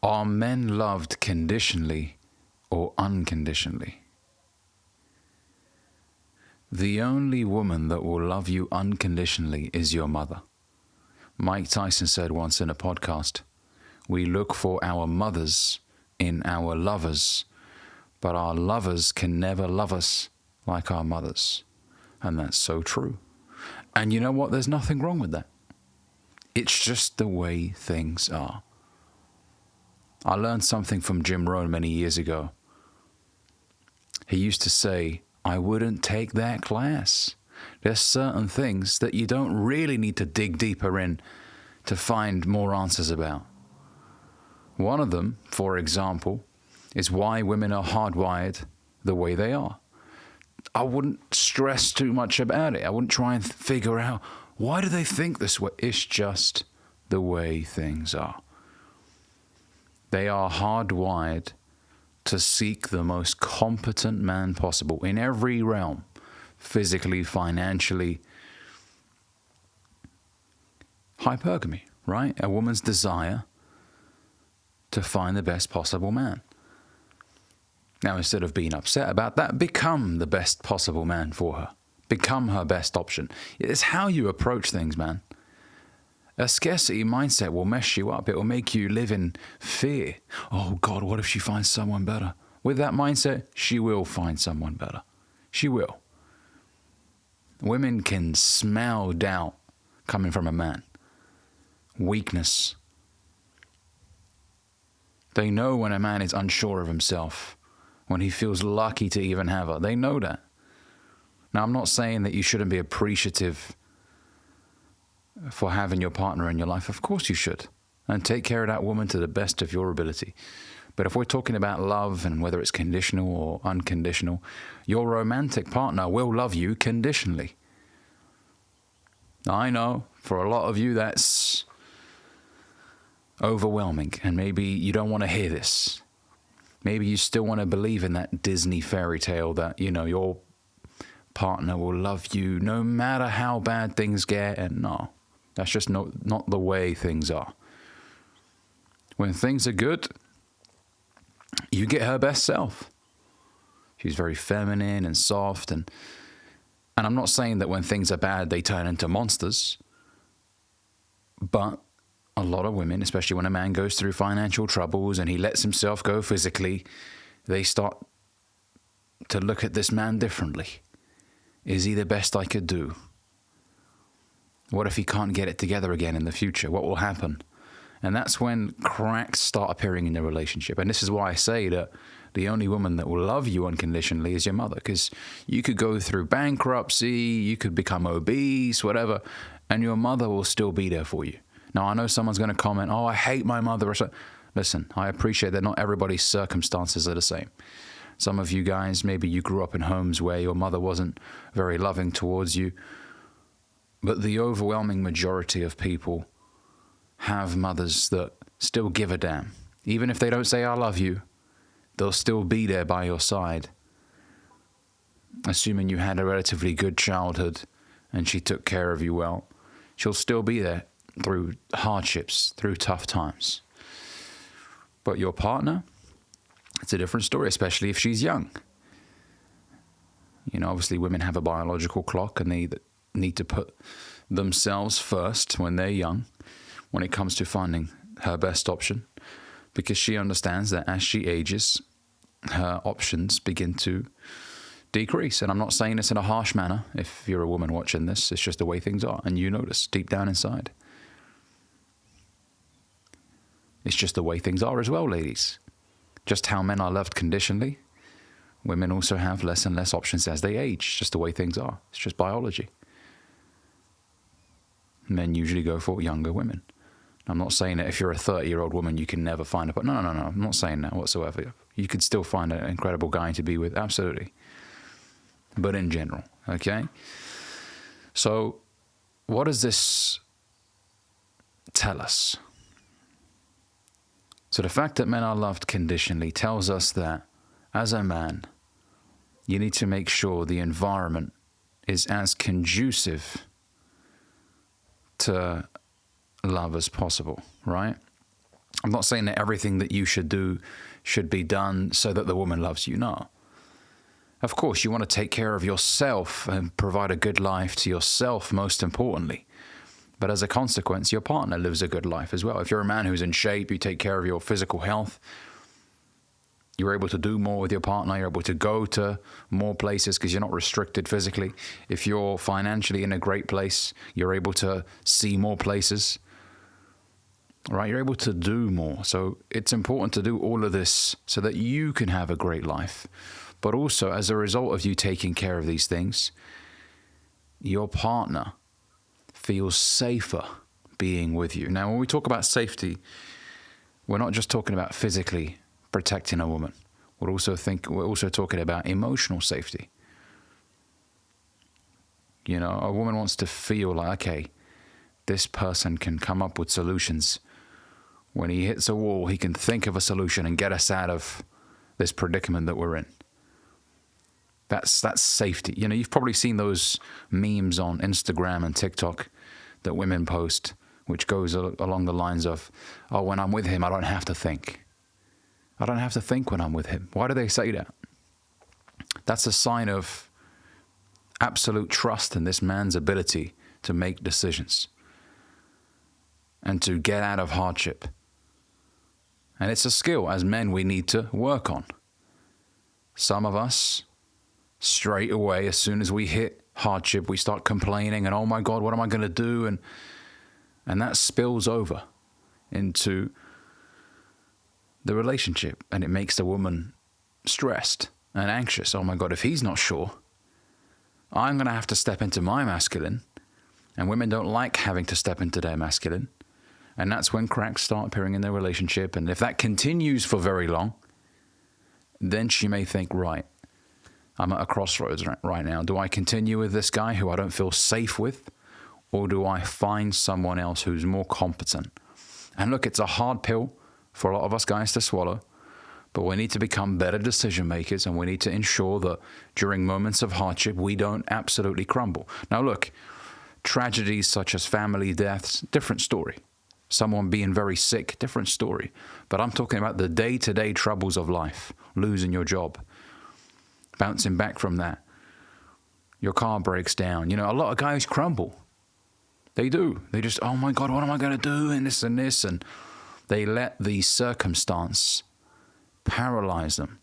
Are men loved conditionally or unconditionally? The only woman that will love you unconditionally is your mother. Mike Tyson said once in a podcast, we look for our mothers in our lovers, but our lovers can never love us like our mothers. And that's so true. And you know what? There's nothing wrong with that. It's just the way things are. I learned something from Jim Rohn many years ago. He used to say, I wouldn't take that class. There's certain things that you don't really need to dig deeper in to find more answers about. One of them, for example, is why women are hardwired the way they are. I wouldn't stress too much about it. I wouldn't try and figure out, why do they think this way? It's just the way things are. They are hardwired to seek the most competent man possible in every realm, physically, financially. Hypergamy, right? A woman's desire to find the best possible man. Now, instead of being upset about that, become the best possible man for her. Become her best option. It's how you approach things, man. A scarcity mindset will mess you up. It will make you live in fear. Oh, God, what if she finds someone better? With that mindset, she will find someone better. She will. Women can smell doubt coming from a man. Weakness. They know when a man is unsure of himself, when he feels lucky to even have her. They know that. Now, I'm not saying that you shouldn't be appreciative for having your partner in your life. Of course you should. And take care of that woman to the best of your ability. But if we're talking about love and whether it's conditional or unconditional, your romantic partner will love you conditionally. I know for a lot of you that's overwhelming, and maybe you don't want to hear this. Maybe you still want to believe in that Disney fairy tale that, you know, your partner will love you no matter how bad things get. And no, that's just not the way things are. When things are good, you get her best self. She's very feminine and soft, and I'm not saying that when things are bad they turn into monsters, but a lot of women, especially when a man goes through financial troubles and he lets himself go physically, they start to look at this man differently. Is he the best I could do? What if he can't get it together again in the future? What will happen? And that's when cracks start appearing in the relationship. And this is why I say that the only woman that will love you unconditionally is your mother. Because you could go through bankruptcy, you could become obese, whatever, and your mother will still be there for you. Now, I know someone's going to comment, oh, I hate my mother. Listen, I appreciate that not everybody's circumstances are the same. Some of you guys, maybe you grew up in homes where your mother wasn't very loving towards you. But the overwhelming majority of people have mothers that still give a damn. Even if they don't say, I love you, they'll still be there by your side. Assuming you had a relatively good childhood and she took care of you well, she'll still be there through hardships, through tough times. But your partner, it's a different story, especially if she's young. You know, obviously women have a biological clock and they need to put themselves first when they're young, when it comes to finding her best option, because she understands that as she ages, her options begin to decrease. And I'm not saying this in a harsh manner. If you're a woman watching this, it's just the way things are. And you notice deep down inside. It's just the way things are as well, ladies. Just how men are loved conditionally, women also have less and less options as they age. It's just the way things are. It's just biology. Men usually go for younger women. I'm not saying that if you're a 30-year-old woman, you can never find a... No. I'm not saying that whatsoever. You could still find an incredible guy to be with, absolutely. But in general, okay? So what does this tell us? So the fact that men are loved conditionally tells us that, as a man, you need to make sure the environment is as conducive to love as possible, right? I'm not saying that everything that you should do should be done so that the woman loves you. No. Of course, you want to take care of yourself and provide a good life to yourself, most importantly. But as a consequence, your partner lives a good life as well. If you're a man who's in shape, you take care of your physical health, you're able to do more with your partner, you're able to go to more places because you're not restricted physically. If you're financially in a great place, you're able to see more places. Right, you're able to do more. So it's important to do all of this so that you can have a great life. But also, as a result of you taking care of these things, your partner feels safer being with you. Now, when we talk about safety, we're not just talking about physically protecting a woman. We're also talking about emotional safety. You know, a woman wants to feel like, okay, this person can come up with solutions. When he hits a wall, he can think of a solution and get us out of this predicament that we're in. That's safety. You know, you've probably seen those memes on Instagram and TikTok that women post, which goes along the lines of, oh, when I'm with him, I don't have to think. I don't have to think when I'm with him. Why do they say that? That's a sign of absolute trust in this man's ability to make decisions and to get out of hardship. And it's a skill, as men, we need to work on. Some of us, straight away, as soon as we hit hardship, we start complaining and, oh my God, what am I going to do? And that spills over into the relationship, and it makes the woman stressed and anxious. Oh my God, if he's not sure, I'm going to have to step into my masculine. And women don't like having to step into their masculine. And that's when cracks start appearing in their relationship. And if that continues for very long, then she may think, right, I'm at a crossroads right now. Do I continue with this guy who I don't feel safe with? Or do I find someone else who's more competent? And look, it's a hard pill for a lot of us guys to swallow. But we need to become better decision makers, and we need to ensure that during moments of hardship, we don't absolutely crumble. Now look, tragedies such as family deaths, different story. Someone being very sick, different story. But I'm talking about the day-to-day troubles of life, losing your job, bouncing back from that. Your car breaks down. You know, a lot of guys crumble. They do. They just, oh my God, what am I going to do? And this and this. And they let the circumstance paralyze them.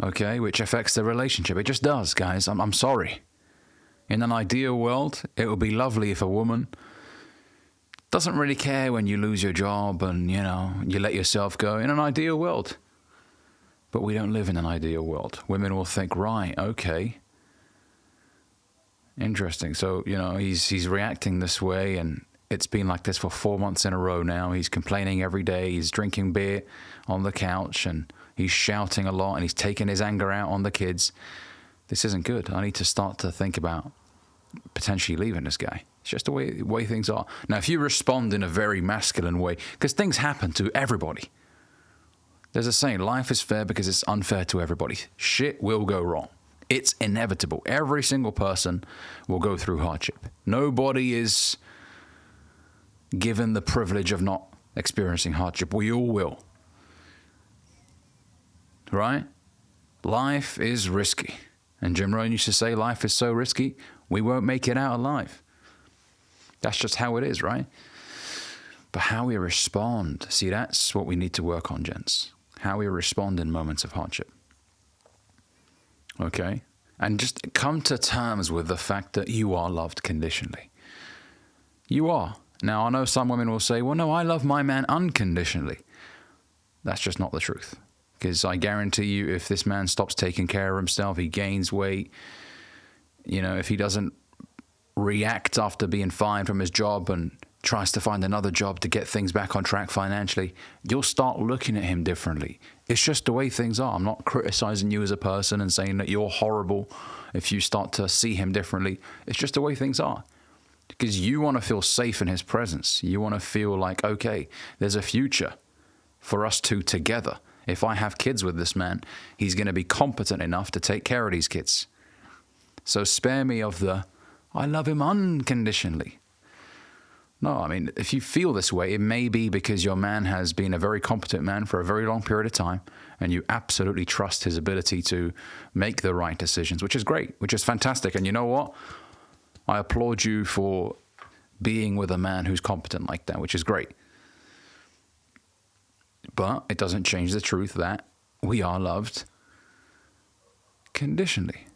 Okay, which affects the relationship. It just does, guys. I'm sorry. In an ideal world, it would be lovely if a woman doesn't really care when you lose your job and, you know, you let yourself go. In an ideal world. But we don't live in an ideal world. Women will think, right, okay, interesting. So, you know, he's reacting this way, and it's been like this for 4 months in a row now. He's complaining every day. He's drinking beer on the couch, and he's shouting a lot, and he's taking his anger out on the kids. This isn't good. I need to start to think about potentially leaving this guy. It's just the way things are. Now, if you respond in a very masculine way, because things happen to everybody. There's a saying, life is fair because it's unfair to everybody. Shit will go wrong. It's inevitable. Every single person will go through hardship. Nobody is given the privilege of not experiencing hardship. We all will. Right? Life is risky. And Jim Rohn used to say, life is so risky, we won't make it out alive. That's just how it is, right? But how we respond, see, that's what we need to work on, gents. How we respond in moments of hardship. Okay? And just come to terms with the fact that you are loved conditionally. You are. Now, I know some women will say, well, no, I love my man unconditionally. That's just not the truth. Because I guarantee you, if this man stops taking care of himself, he gains weight, you know, if he doesn't react after being fired from his job and tries to find another job to get things back on track financially, you'll start looking at him differently. It's just the way things are. I'm not criticizing you as a person and saying that you're horrible if you start to see him differently. It's just the way things are. Because you want to feel safe in his presence. You want to feel like, okay, there's a future for us two together. If I have kids with this man, he's going to be competent enough to take care of these kids. So spare me of the, I love him unconditionally. No, I mean, if you feel this way, it may be because your man has been a very competent man for a very long period of time, and you absolutely trust his ability to make the right decisions, which is great, which is fantastic. And you know what? I applaud you for being with a man who's competent like that, which is great. But it doesn't change the truth that we are loved conditionally.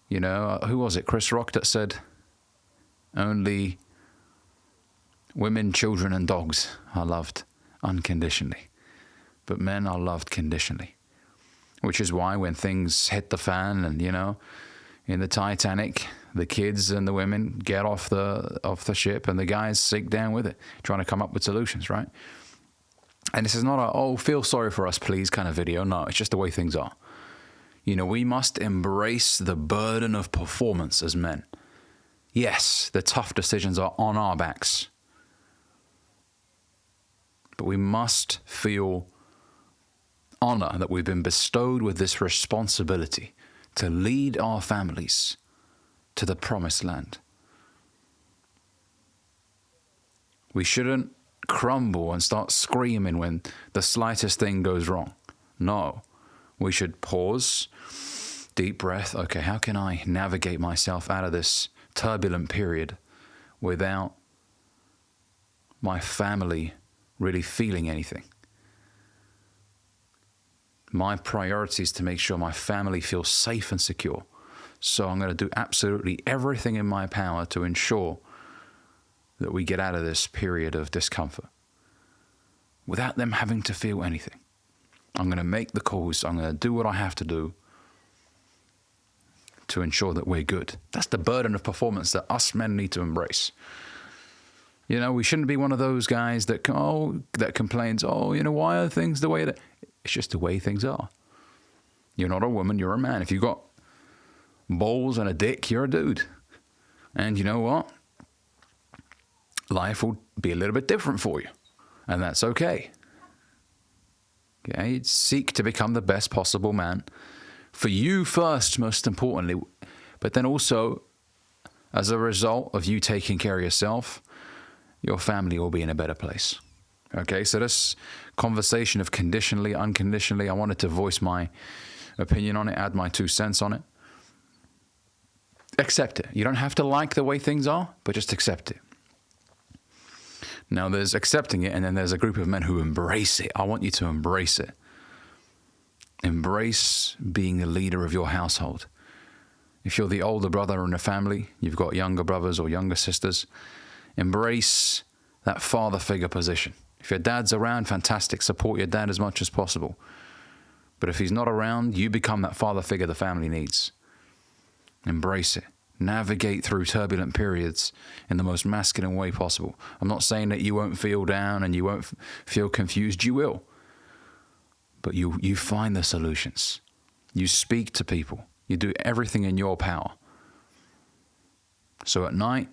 You know, who was it? Chris Rock that said, only women, children, and dogs are loved unconditionally. But men are loved conditionally. Which is why when things hit the fan and, you know, in the Titanic, the kids and the women get off the ship and the guys sink down with it, trying to come up with solutions, right? And this is not a, oh, feel sorry for us, please kind of video. No, it's just the way things are. You know, we must embrace the burden of performance as men. Yes, the tough decisions are on our backs. But we must feel honor that we've been bestowed with this responsibility to lead our families to the promised land. We shouldn't crumble and start screaming when the slightest thing goes wrong. No, we should pause, deep breath. Okay, how can I navigate myself out of this turbulent period without my family really feeling anything? My priority is to make sure my family feels safe and secure. So I'm going to do absolutely everything in my power to ensure that we get out of this period of discomfort without them having to feel anything. I'm going to make the calls. I'm going to do what I have to do to ensure that we're good. That's the burden of performance that us men need to embrace. You know, we shouldn't be one of those guys that complains, oh, you know, why are things the way that... It's just the way things are. You're not a woman, you're a man. If you've got balls and a dick, you're a dude. And you know what? Life will be a little bit different for you. And that's okay. Okay? Seek to become the best possible man. For you first, most importantly. But then also, as a result of you taking care of yourself, your family will be in a better place. Okay, so this conversation of conditionally, unconditionally, I wanted to voice my opinion on it, add my 2 cents on it. Accept it. You don't have to like the way things are, but just accept it. Now, there's accepting it, and then there's a group of men who embrace it. I want you to embrace it. Embrace being the leader of your household. If you're the older brother in a family, you've got younger brothers or younger sisters, embrace that father figure position. If your dad's around, fantastic. Support your dad as much as possible. But if he's not around, you become that father figure the family needs. Embrace it. Navigate through turbulent periods in the most masculine way possible. I'm not saying that you won't feel down and you won't feel confused. You will. But you find the solutions. You speak to people. You do everything in your power. So at night,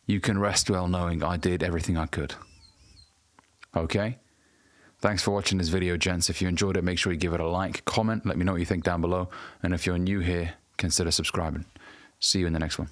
you can rest well knowing I did everything I could. Okay? Thanks for watching this video, gents. If you enjoyed it, make sure you give it a like, comment, let me know what you think down below. And if you're new here, consider subscribing. See you in the next one.